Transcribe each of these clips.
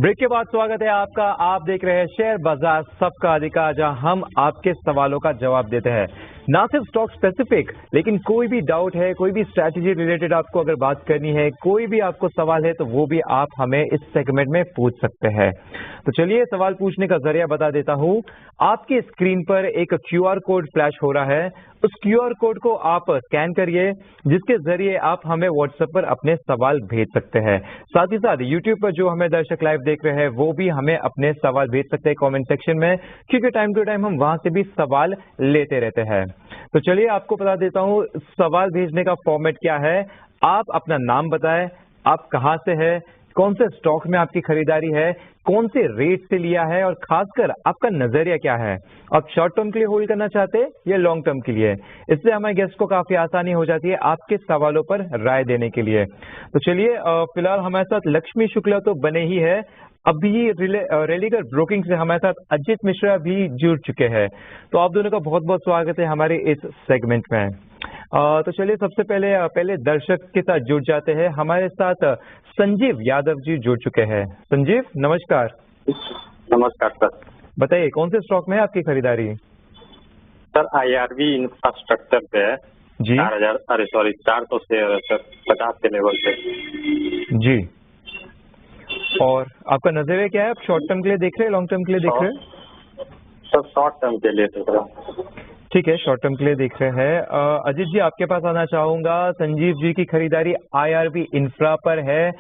Break के बाद स्वागत है आपका। आप देख रहे हैं शेयर बाजार सबका अधिकार, जहां हम आपके सवालों का जवाब देते हैं। ना सिर्फ स्टॉक स्पेसिफिक, लेकिन कोई भी डाउट है, कोई भी स्ट्रैटेजी रिलेटेड आपको अगर बात करनी है, कोई भी आपको सवाल है, तो वो भी आप हमें इस सेगमेंट में पूछ सकते हैं। तो चलिए सवाल पूछने का जरिया बता देता हूं। आपकी स्क्रीन पर एक QR कोड फ्लैश हो रहा है। उस QR कोड को आप स्कैन करिए, जिसके जरिए आप हमें व्हाट्सएप पर अपने सवाल भेज सकते हैं। साथ ही साथ यूट्यूब पर जो हमें दर्शक लाइव देख रहे हैं, वो भी हमें अपने सवाल भेज सकते हैं कमेंट सेक्शन में, क्योंकि टाइम टू टाइम हम वहां से भी सवाल लेते रहते हैं। तो चलिए आपको बता देता हूं सवाल भेजने का फॉर्मेट क्या है। आप अपना नाम बताएं, आप कहां से हैं, कौन से स्टॉक में आपकी खरीदारी है, कौन से रेट से लिया है, और खासकर आपका नजरिया क्या है। आप शॉर्ट टर्म के लिए होल्ड करना चाहते हैं या लॉन्ग टर्म के लिए। इससे हमारे गेस्ट को काफी आसानी हो जाती है आपके सवालों पर राय देने के लिए। तो चलिए फिलहाल हमारे साथ लक्ष्मी शुक्ला तो बने ही है, अभी रेलीगर ब्रोकिंग से हमारे साथ अजित मिश्रा भी जुड़ चुके हैं। तो आप दोनों का बहुत बहुत स्वागत है हमारे इस सेगमेंट में। तो चलिए सबसे पहले दर्शक के साथ जुड़ जाते हैं। हमारे साथ संजीव यादव जी जुड़ चुके हैं। संजीव नमस्कार। नमस्कार सर। बताइए कौन से स्टॉक में है आपकी खरीदारी। सर IRB इंफ्रास्ट्रक्चर पे है जी 400 शेयर है सर, 50 के लेवल पे जी। और आपका नजरिया क्या है, आप शॉर्ट टर्म के लिए देख रहे हैं, लॉन्ग टर्म के लिए देख रहे हैं। सर शॉर्ट टर्म के लिए देख रहा हूँ। ठीक है, शॉर्ट टर्म के लिए देख रहे हैं। अजित जी आपके पास आना चाहूंगा। संजीव जी की खरीदारी IRB इंफ्रा पर है।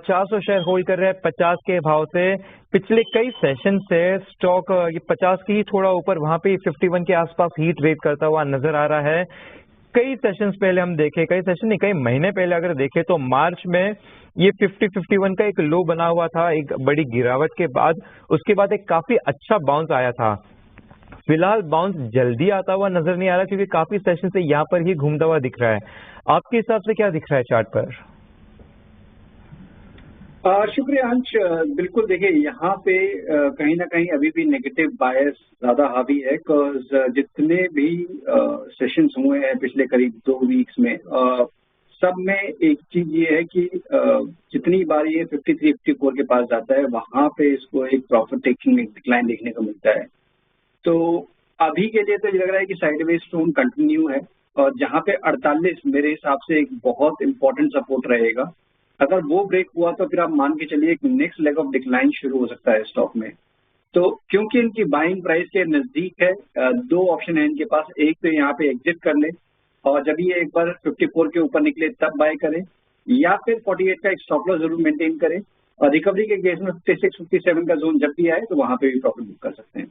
400 शेयर होल्ड कर रहे हैं 50 के भाव से। पिछले कई सेशन से स्टॉक ये 50 की ही थोड़ा ऊपर, वहां पे 51 के आसपास ही ट्रेड करता हुआ नजर आ रहा है। कई सेशंस पहले हम देखे, कई सेशन नहीं, कई महीने पहले अगर देखें तो मार्च में ये 50-51 का एक लो बना हुआ था, एक बड़ी गिरावट के बाद। उसके बाद एक काफी अच्छा बाउंस आया था। फिलहाल बाउंस जल्दी आता हुआ नजर नहीं आ रहा, क्योंकि काफी सेशन से यहाँ पर ही घूमता हुआ दिख रहा है। आपके हिसाब से क्या दिख रहा है चार्ट पर। शुक्रिया अंश। बिल्कुल देखिए, यहाँ पे कहीं ना कहीं अभी भी नेगेटिव बायस ज्यादा हावी है। जितने भी सेशंस हुए हैं पिछले करीब 2 वीक्स में, सब में एक चीज ये है कि जितनी बार ये 53-54 के पास जाता है, वहां पे इसको एक प्रॉफिट टेकिंग डिक्लाइन देखने को मिलता है। तो अभी के लिए तो ये लग रहा है कि साइडवेज टोन कंटिन्यू है, और जहाँ पे 48 मेरे हिसाब से एक बहुत इंपॉर्टेंट सपोर्ट रहेगा। अगर वो ब्रेक हुआ तो फिर आप मान के चलिए एक नेक्स्ट लेग ऑफ डिक्लाइन शुरू हो सकता है स्टॉक में। तो क्योंकि इनकी बाइंग प्राइस के नजदीक है, 2 ऑप्शन है इनके पास। एक तो यहाँ पे एग्जिट कर ले, और जब ये एक बार 54 के ऊपर निकले तब बाय करें, या फिर 48 का एक स्टॉप लॉस जरूर मेंटेन करें। और रिकवरी के केस में 56-57 का जोन जब भी आए तो वहां पे भी प्रॉफिट बुक कर सकते हैं।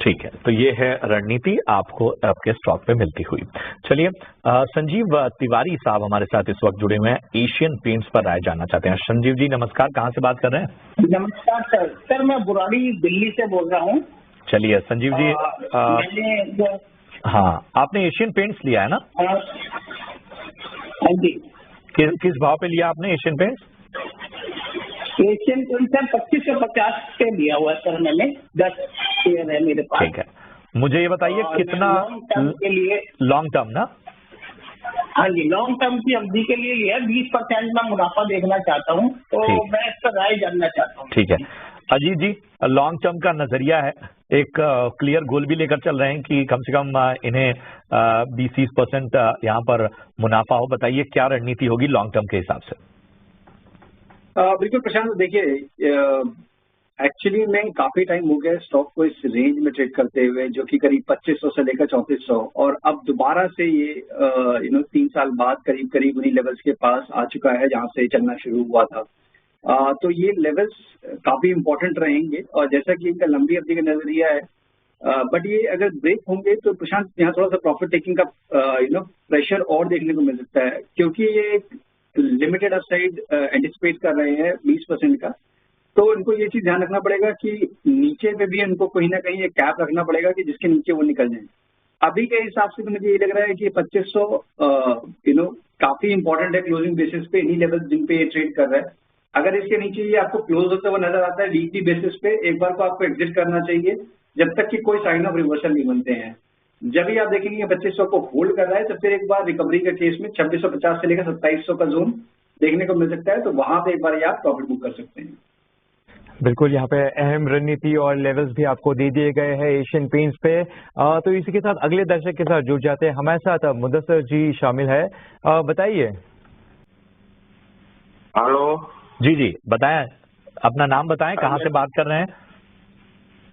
ठीक है, तो ये है रणनीति आपको आपके स्टॉक पे मिलती हुई। चलिए संजीव तिवारी साहब हमारे साथ इस वक्त जुड़े हुए हैं, एशियन पेंट्स पर राय जानना चाहते हैं। संजीव जी नमस्कार, कहाँ से बात कर रहे हैं। नमस्कार सर। सर मैं बुराड़ी दिल्ली से बोल रहा हूँ। चलिए संजीव जी, हाँ आपने एशियन पेंट्स लिया है ना। हाँ जी। किस भाव पे लिया आपने Asian paints. Asian paints sir 2550 से लिया हुआ है सर मैंने, 10 शेयर है मेरे पास। ठीक है, मुझे ये बताइए कितना लॉन्ग टर्म के लिए। लॉन्ग टर्म ना। हाँ जी, लॉन्ग टर्म की अवधि के लिए ये है। 20% में मुनाफा देखना चाहता हूँ, तो मैं इस पर राय जानना चाहता हूँ। ठीक है अजीत जी, लॉन्ग टर्म का नजरिया है, एक क्लियर गोल भी लेकर चल रहे हैं कि कम से कम इन्हें 20-30% यहाँ पर मुनाफा हो। बताइए क्या रणनीति होगी लॉन्ग टर्म के हिसाब से। बिल्कुल प्रशांत, देखिए एक्चुअली मैं काफी टाइम हो गया स्टॉक को इस रेंज में ट्रेड करते हुए, जो कि करीब 2500 से लेकर 3400, और अब दोबारा से ये 3 साल बाद करीब करीब उन्हीं लेवल्स के पास आ चुका है जहां से चलना शुरू हुआ था। तो ये लेवल्स काफी इंपॉर्टेंट रहेंगे, और जैसा कि इनका लंबी अवधि का नजरिया है, बट ये अगर ब्रेक होंगे तो प्रशांत यहाँ थोड़ा सा प्रॉफिट टेकिंग का प्रेशर और देखने को मिल सकता है, क्योंकि ये एक लिमिटेड अपसाइड एंटिसिपेट कर रहे हैं 20% का। तो इनको ये चीज ध्यान रखना पड़ेगा कि नीचे पे भी इनको कहीं ना कहीं एक कैप रखना पड़ेगा कि जिसके नीचे वो निकल जाए। अभी के हिसाब से तो मुझे ये लग रहा है कि 2500 काफी इंपॉर्टेंट है क्लोजिंग बेसिस पे, इन्हीं लेवल जिन पे ये ट्रेड कर रहा है। अगर इसके नीचे ये आपको क्लोज होता हुआ नजर आता है वीकली बेसिस पे, एक बार को आपको एग्जिट करना चाहिए जब तक कि कोई साइन ऑफ रिवर्सल नहीं बनते हैं। जब भी आप देखेंगे 2500 को होल्ड कर रहा है, तो फिर एक बार रिकवरी के केस में 2650 से लेकर 2700 का जोन देखने को मिल सकता है, तो वहां पे एक बार आप प्रॉफिट बुक कर सकते हैं। बिल्कुल, यहाँ पे अहम रणनीति और लेवल्स भी आपको दे दिए गए हैं एशियन पेंट्स पे। तो इसी के साथ अगले दर्शक के साथ जुड़ जाते हैं। हमारे साथ मुदस्सर जी शामिल है। बताइए। हेलो जी बताएं, अपना नाम बताएं, कहाँ से बात कर रहे हैं?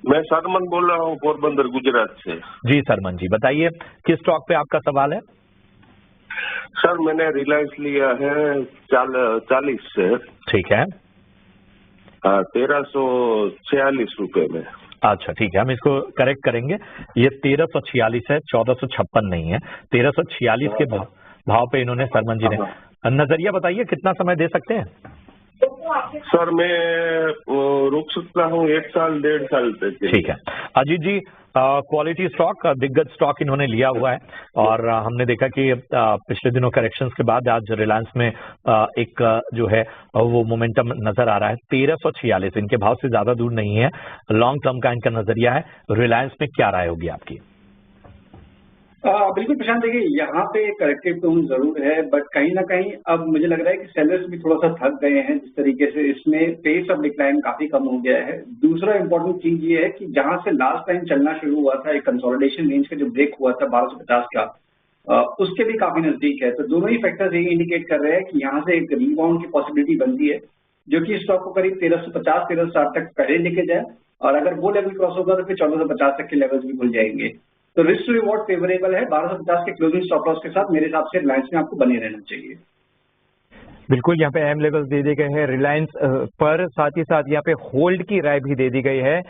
मैं सरमन बोल रहा हूँ, पोरबंदर गुजरात से। जी सरमन जी, बताइए किस स्टॉक पे आपका सवाल है? सर मैंने रिलायंस लिया है 40 से। ठीक है। 1346 रुपए में। अच्छा ठीक है, हम इसको करेक्ट करेंगे। ये 1346 है, 1456 नहीं है। 1346 के भाव पे इन्होंने सरमन जी ने नजरिया बताइए, कितना समय दे सकते हैं? सर मैं रुक सकता हूँ 1 साल 1.5 साल तक। ठीक है अजीत जी, क्वालिटी स्टॉक, दिग्गज स्टॉक इन्होंने लिया हुआ है और हमने देखा कि पिछले दिनों करेक्शंस के बाद आज रिलायंस में एक जो है वो मोमेंटम नजर आ रहा है। 1346 इनके भाव से ज्यादा दूर नहीं है। लॉन्ग टर्म का इनका नजरिया है। रिलायंस में क्या राय होगी आपकी? बिल्कुल प्रशांत, देखिए यहाँ पे करेक्टिव टोन जरूर है, बट कहीं ना कहीं अब मुझे लग रहा है कि सेलर्स भी थोड़ा सा थक गए हैं जिस तरीके से इसमें पेस ऑफ डिक्लाइन काफी कम हो गया है। दूसरा इंपॉर्टेंट चीज ये है कि जहां से लास्ट टाइम चलना शुरू हुआ था, एक कंसोलिडेशन रेंज का जो ब्रेक हुआ था 1250 का, उसके भी काफी नजदीक है। तो दोनों ही फैक्टर्स ये इंडिकेट कर रहे हैं कि यहाँ से एक रीबाउंड की पॉसिबिलिटी बनती है, जो कि स्टॉक को करीब 1350 1360 तक पहले लेके जाए, और अगर वो लेवल क्रॉस होगा तो फिर 1450 तक के लेवल्स भी खुल जाएंगे। तो रिस्क टू रिवॉर्ड फेवरेबल है। 1250 के क्लोजिंग स्टॉप लॉस के साथ मेरे हिसाब से रिलायंस में आपको बने रहना चाहिए। बिल्कुल, यहाँ पे अहम लेवल्स दे दिए गए हैं रिलायंस पर, साथ ही साथ यहाँ पे होल्ड की राय भी दे दी गई है।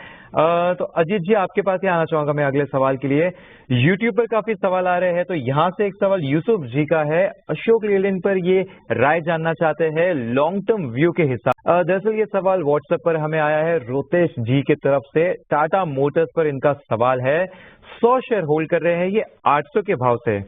तो अजीत जी, आपके पास ही आना चाहूंगा मैं अगले सवाल के लिए। यूट्यूब पर काफी सवाल आ रहे हैं, तो यहाँ से एक सवाल यूसुफ जी का है। अशोक लेलैंड पर ये राय जानना चाहते हैं लॉन्ग टर्म व्यू के हिसाब। दरअसल ये सवाल व्हाट्सएप पर हमें आया है रोतेश जी की तरफ से। टाटा मोटर्स पर इनका सवाल है। 100 शेयर होल्ड कर रहे हैं ये 800 के भाव से।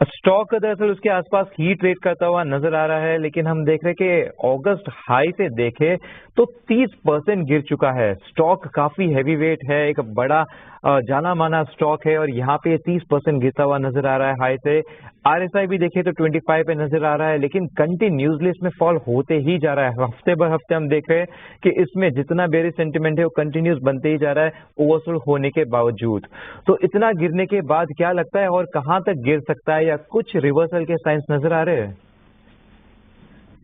स्टॉक दरअसल उसके आसपास ही ट्रेड करता हुआ नजर आ रहा है, लेकिन हम देख रहे हैं कि अगस्त हाई से देखें तो 30% गिर चुका है। स्टॉक काफी हैवी वेट है, एक बड़ा जाना माना स्टॉक है, और यहाँ पे 30% गिरता हुआ नजर आ रहा है हाई से। आरएसआई भी देखें तो 25 पे नजर आ रहा है, लेकिन कंटिन्यूसली इसमें फॉल होते ही जा रहा है। हफ्ते ब हफ्ते हम देख रहे हैं कि इसमें जितना बेरिश सेंटिमेंट है वो कंटिन्यूस बनते ही जा रहा है, ओवरसोल्ड होने के बावजूद। तो इतना गिरने के बाद क्या लगता है और कहां तक गिर सकता है, या कुछ रिवर्सल के साइंस नजर आ रहे हैं?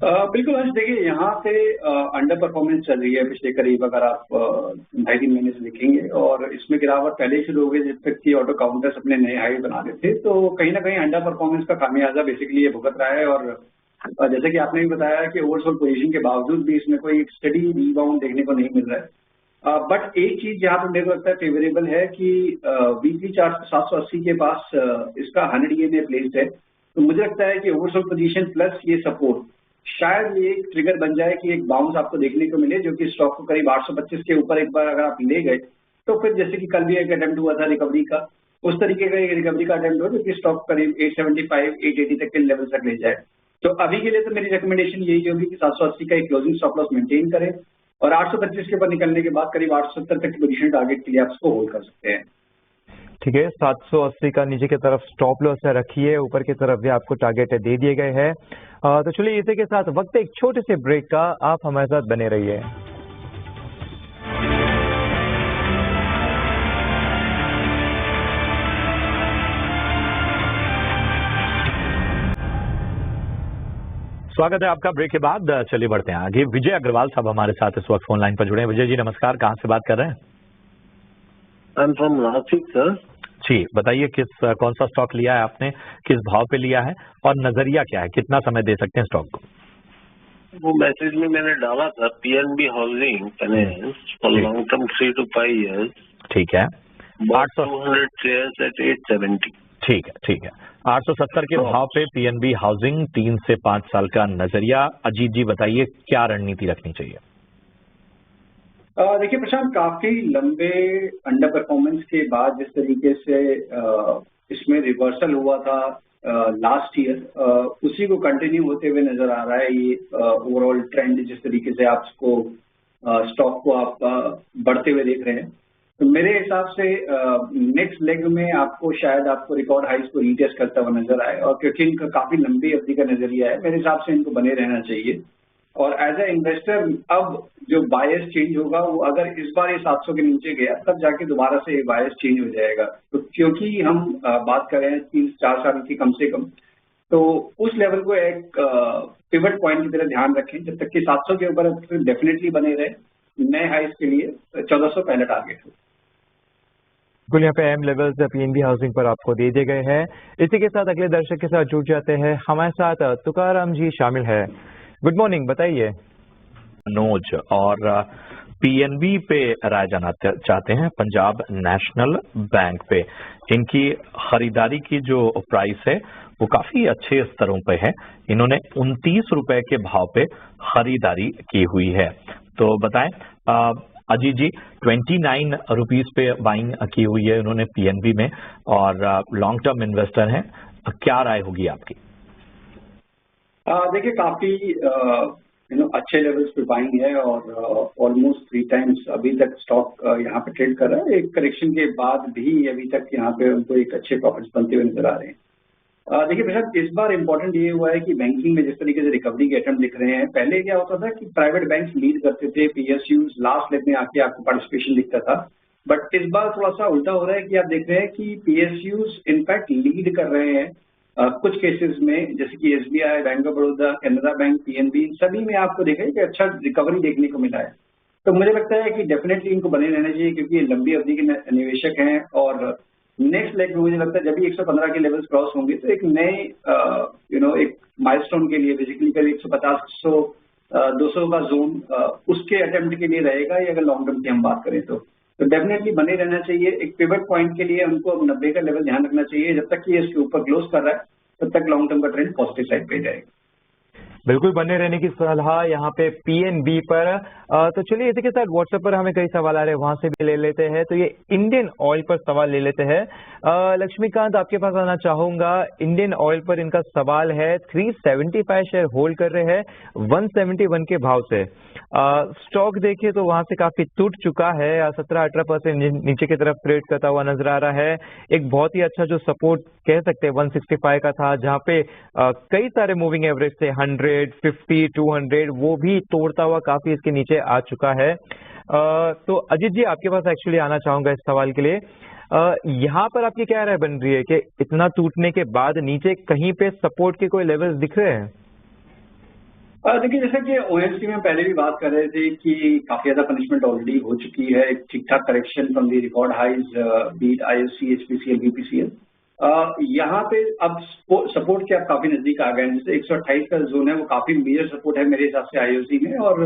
बिल्कुल आज देखिए, यहाँ पे अंडर परफॉर्मेंस चल रही है पिछले करीब, अगर आप 2.5-3 महीने से देखेंगे, और इसमें गिरावट पहले ही शुरू हो गई जब तक कि ऑटो काउंटर्स अपने नए हाई बना रहे थे। तो कहीं ना कहीं अंडर परफॉर्मेंस का खामियाजा बेसिकली ये भुगत रहा है, और जैसे कि आपने भी बताया कि ओवरसोल्ड पोजीशन के बावजूद भी इसमें कोई स्टडी रिबाउंड देखने को नहीं मिल रहा है। बट एक चीज जहाँ पर मेरे को लगता है फेवरेबल है कि वीकली चार्ट 780 के पास इसका 100 EMA प्लेस्ड है। तो मुझे लगता है कि ओवरसोल्ड पोजीशन प्लस ये सपोर्ट, शायद ये एक ट्रिगर बन जाए कि एक बाउंस आपको देखने को मिले, जो कि स्टॉक को करीब 825 के ऊपर एक बार अगर आप ले गए, तो फिर जैसे कि कल भी एक अटेम्प्ट हुआ था रिकवरी का, उस तरीके का एक रिकवरी का अटेम्प्ट हो, जो कि स्टॉक करीब 875 880 तक के लेवल तक ले जाए। तो अभी के लिए तो मेरी रिकमेंडेशन यही होगी कि 780 का एक क्लोजिंग स्टॉप लॉस मेंटेन करें, और 825 के ऊपर निकलने के बाद करीब 870 तक की पोजीशन टारगेट के लिए आप उसको होल्ड कर सकते हैं। ठीक है, 780 का नीचे की तरफ स्टॉप लॉस रखिए, ऊपर की तरफ भी आपको टारगेट दे दिए गए हैं। तो चलिए इसी के साथ वक्त एक छोटे से ब्रेक का, आप हमारे साथ बने रहिए। स्वागत है आपका ब्रेक के बाद। चलिए बढ़ते हैं आगे। विजय अग्रवाल साहब हमारे साथ इस वक्त फोन लाइन पर जुड़े हैं। विजय जी नमस्कार, कहाँ से बात कर रहे हैं? I am from Nashik sir. जी बताइए, कौन सा स्टॉक लिया है आपने, किस भाव पे लिया है, और नजरिया क्या है, कितना समय दे सकते हैं स्टॉक को? वो मैसेज में मैंने डाला था PNB housing finance for long term 3 to 5 years। ठीक है, 200 शेयर्स एट 870। ठीक है 870 के भाव पे पीएनबी हाउसिंग, 3 से 5 साल का नजरिया। अजीत जी बताइए क्या रणनीति रखनी चाहिए? देखिए प्रशांत, काफी लंबे अंडर परफॉर्मेंस के बाद जिस तरीके से इसमें रिवर्सल हुआ था लास्ट ईयर, उसी को कंटिन्यू होते हुए नजर आ रहा है। ये ओवरऑल ट्रेंड जिस तरीके से आप स्टॉक को आप बढ़ते हुए देख रहे हैं, तो मेरे हिसाब से नेक्स्ट लेग में आपको शायद रिकॉर्ड हाइस को रीटेस्ट करता हुआ नजर आए, और क्योंकि इनका काफी लंबी अवधि का नजरिया है, मेरे हिसाब से इनको बने रहना चाहिए। और एज ए इन्वेस्टर अब जो बायस चेंज होगा वो अगर इस बार ये 700 के नीचे गया तब जाके दोबारा से ये बायस चेंज हो जाएगा। तो क्योंकि हम बात कर रहे हैं 3-4 साल की कम से कम, तो उस लेवल को एक पिवट पॉइंट की तरह ध्यान रखें। जब तक कि 700 के ऊपर डेफिनेटली बने रहे, नए हाइस के लिए 1400 पहला टारगेट है। बिल्कुल, यहाँ पे एम लेवल्स पीएनबी हाउसिंग पर आपको दे दिए गए हैं। इसी के साथ अगले दर्शक के साथ जुड़ जाते हैं। हमारे साथ तुकाराम जी शामिल है। गुड मॉर्निंग, बताइए। मनोज और पीएनबी पे राय जानना चाहते हैं, पंजाब नेशनल बैंक पे। इनकी खरीदारी की जो प्राइस है वो काफी अच्छे स्तरों पे है। इन्होंने 29 रुपए के भाव पे खरीदारी की हुई है। तो बताएं अजीत जी, 29 रुपीज पे बाइंग की हुई है उन्होंने पीएनबी में, और लॉन्ग टर्म इन्वेस्टर हैं, क्या राय होगी आपकी? देखिए, काफी अच्छे लेवल्स पे बाइंग है और ऑलमोस्ट 3 टाइम्स अभी तक स्टॉक यहाँ पे ट्रेड कर रहा है। एक करेक्शन के बाद भी अभी तक यहाँ पे उनको एक अच्छे प्रॉफिट्स बनते हुए नजर आ रहे हैं। देखिए प्रशांत, इस बार इम्पोर्टेंट ये हुआ है कि बैंकिंग में जिस तरीके से रिकवरी के अटेम्प्ट दिख रहे हैं, पहले क्या होता था कि प्राइवेट बैंक लीड करते थे, पीएसयूज लास्ट लेग में आके आपको पार्टिसिपेशन दिखता था। बट इस बार थोड़ा सा उल्टा हो रहा है कि आप देख रहे हैं कि पीएसयूज इनफैक्ट लीड कर रहे हैं कुछ केसेस में, जैसे कि SBI, bank of Baroda, Canara bank, PNB, सभी में आपको देखा है कि अच्छा रिकवरी देखने को मिला है। तो मुझे लगता है कि डेफिनेटली इनको बने रहना चाहिए, क्योंकि ये लंबी अवधि के निवेशक हैं और नेक्स्ट लेग में मुझे लगता है जब भी 115 के लेवल्स क्रॉस होंगे तो एक नए एक माइलस्टोन के लिए बेसिकली करीब 150, 200 का जोन उसके अटेम्प्ट के लिए रहेगा। ये अगर लॉन्ग टर्म की हम बात करें तो डेफिनेटली बने रहना चाहिए। एक पिवट पॉइंट के लिए उनको 90 का लेवल ध्यान रखना चाहिए। जब तक कि ये इसके ऊपर क्लोज कर रहा है तब तक लॉन्ग टर्म का ट्रेंड पॉजिटिव साइड पे जाएगा। बिल्कुल बने रहने की सलाह यहाँ पे पीएनबी पर। तो चलिए इसी के साथ व्हाट्सएप पर हमें कई सवाल आ रहे हैं, वहां से भी ले लेते हैं। तो ये इंडियन ऑयल पर सवाल ले लेते हैं। लक्ष्मीकांत, आपके पास आना चाहूंगा। इंडियन ऑयल पर इनका सवाल है, 375 शेयर होल्ड कर रहे हैं 171 के भाव से। स्टॉक देखिए तो वहां से काफी टूट चुका है, 17-18% नीचे की तरफ ट्रेड करता हुआ नजर आ रहा है। एक बहुत ही अच्छा जो सपोर्ट कह सकते हैं 165 का था, जहां पे कई सारे मूविंग एवरेज थे 100, 50, 200, वो भी तोड़ता हुआ काफी इसके नीचे आ चुका है। तो अजीत जी, आपके पास एक्चुअली आना चाहूंगा इस सवाल के लिए। यहाँ पर आपकी क्या राय बन रही है कि इतना टूटने के बाद नीचे कहीं पे सपोर्ट के कोई लेवल्स दिख रहे हैं? देखिए, जैसा कि ओएमसी में पहले भी बात कर रहे थे कि काफी ज्यादा पनिशमेंट ऑलरेडी हो चुकी है। एक ठीक ठाक करेक्शन फ्रॉम दी रिकॉर्ड हाइज बीट आईओसी, एचपीसीएल, बीपीसीएल। यहाँ पे अब सपोर्ट के आप काफी नजदीक आ गए हैं। जैसे 128 का जोन है वो काफी मेजर सपोर्ट है मेरे हिसाब से आईओसी में, और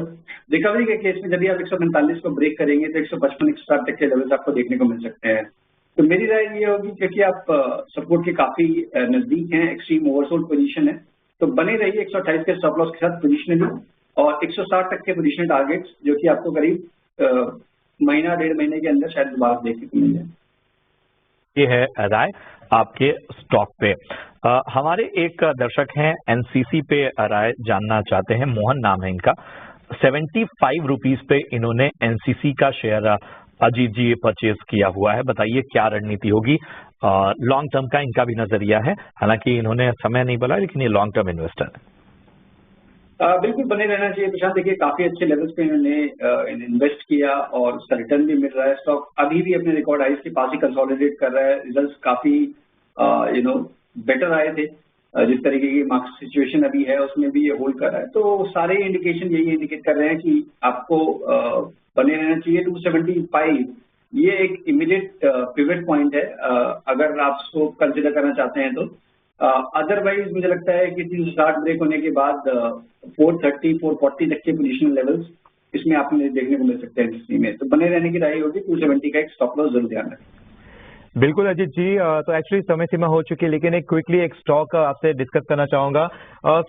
रिकवरी के केस में जब भी आप 145 को ब्रेक करेंगे तो 155-160 तक के लेवल्स आपको देखने को मिल सकते हैं। तो मेरी राय ये होगी, क्योंकि आप सपोर्ट के काफी नजदीक हैं, एक्सट्रीम ओवरसोल्ड पोजीशन है, तो बने रहिए 128 के स्टॉप लॉस के साथ पोजिशनली, और 160 तक के पोजिशनल टारगेट्स जो कि आपको करीब महीना 1.5 महीने के अंदर शायद दोबारा देखने को मिल जाए। ये है राय आपके स्टॉक पे। हमारे एक दर्शक हैं एनसीसी पे राय जानना चाहते हैं, मोहन नाम है इनका। 75 रुपीज पे इन्होंने एनसीसी का शेयर अजीत जी परचेज किया हुआ है। बताइए क्या रणनीति होगी? लॉन्ग टर्म का इनका भी नजरिया है, हालांकि इन्होंने समय नहीं बोला, लेकिन ये लॉन्ग टर्म इन्वेस्टर है। बिल्कुल बने रहना चाहिए प्रशांत। देखिए, काफी अच्छे लेवल्स पे इन्होंने इन्वेस्ट किया और उसका रिटर्न भी मिल रहा है। स्टॉक अभी भी अपने रिकॉर्ड हाइस के पास ही कंसोलिडेट कर रहा है। रिजल्ट्स काफी बेटर आए थे। जिस तरीके की मार्केट सिचुएशन अभी है उसमें भी ये होल्ड कर रहा है। तो सारे इंडिकेशन यही इंडिकेट कर रहे हैं कि आपको बने रहना चाहिए। 275 ये एक इमीडिएट पिवट पॉइंट है अगर आप इसको कंसिडर करना चाहते हैं तो। अदरवाइज मुझे लगता है कि 360 ब्रेक होने के बाद 430, 440 तक के पोजिशनल लेवल्स इसमें आपको देखने को मिल सकते हैं एनसीसी में। तो बने रहने की राय होगी, 270 का एक स्टॉप लॉस जरूर ध्यान रखें। बिल्कुल अजीत जी, तो एक्चुअली समय सीमा हो चुकी है, लेकिन एक क्विकली एक स्टॉक आपसे डिस्कस करना चाहूंगा।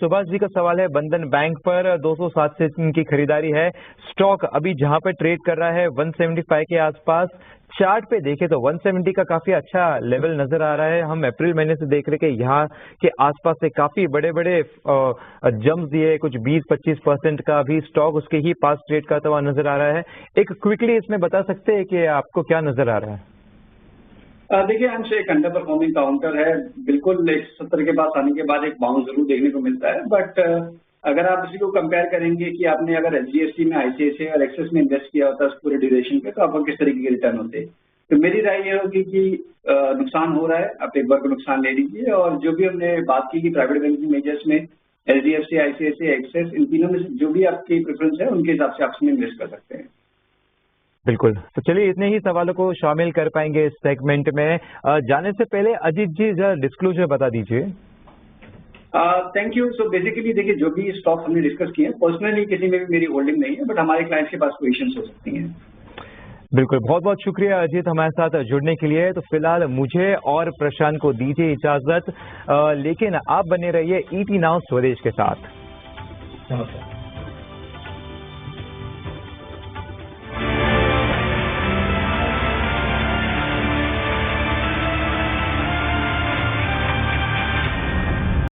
सुभाष जी का सवाल है, बंधन बैंक पर 207 से इनकी खरीदारी है। स्टॉक अभी जहां पे ट्रेड कर रहा है 175 के आसपास। चार्ट पे देखें तो 170 का काफी अच्छा लेवल नजर आ रहा है। हम अप्रैल महीने से देख रहे कि यहाँ के आसपास से काफी बड़े बड़े जंप्स दिए, कुछ 20-25% का भी स्टॉक उसके ही पास ट्रेड करता हुआ नजर आ रहा है। एक क्विकली इसमें बता सकते हैं कि आपको क्या नजर आ रहा है? देखिए, अंश एक अंडर परफॉर्मिंग काउंटर है। बिल्कुल 170 के पास आने के बाद एक बाउंस जरूर देखने को मिलता है, बट अगर आप इसी को कंपेयर करेंगे कि आपने अगर HDFC में, ICICI और एक्सिस में इन्वेस्ट किया होता उस पूरे ड्यूरेशन पे, तो आपको किस तरीके के रिटर्न होते। तो मेरी राय ये होगी कि नुकसान हो रहा है, आप एक बार को नुकसान ले लीजिए, और जो भी हमने बात की कि प्राइवेट बैंकिंग मेजर्स में HDFC, ICICI, एक्सिस, इन तीनों में जो भी आपकी प्रेफरेंस है उनके हिसाब से आप इसमें इन्वेस्ट कर सकते हैं। बिल्कुल। तो चलिए इतने ही सवालों को शामिल कर पाएंगे इस सेगमेंट में। जाने से पहले अजीत जी जरा डिस्क्लोजर बता दीजिए। Thank you. सो बेसिकली देखिए, जो भी स्टॉक हमने डिस्कस किए हैं, पर्सनली किसी में भी मेरी होल्डिंग नहीं है, बट हमारे क्लाइंट्स के पास पोजीशंस हो सकती हैं। बिल्कुल, बहुत बहुत शुक्रिया अजीत हमारे साथ जुड़ने के लिए। तो फिलहाल मुझे और प्रशांत को दीजिए इजाजत, लेकिन आप बने रहिए ET Now स्वदेश के साथ। नमस्कार।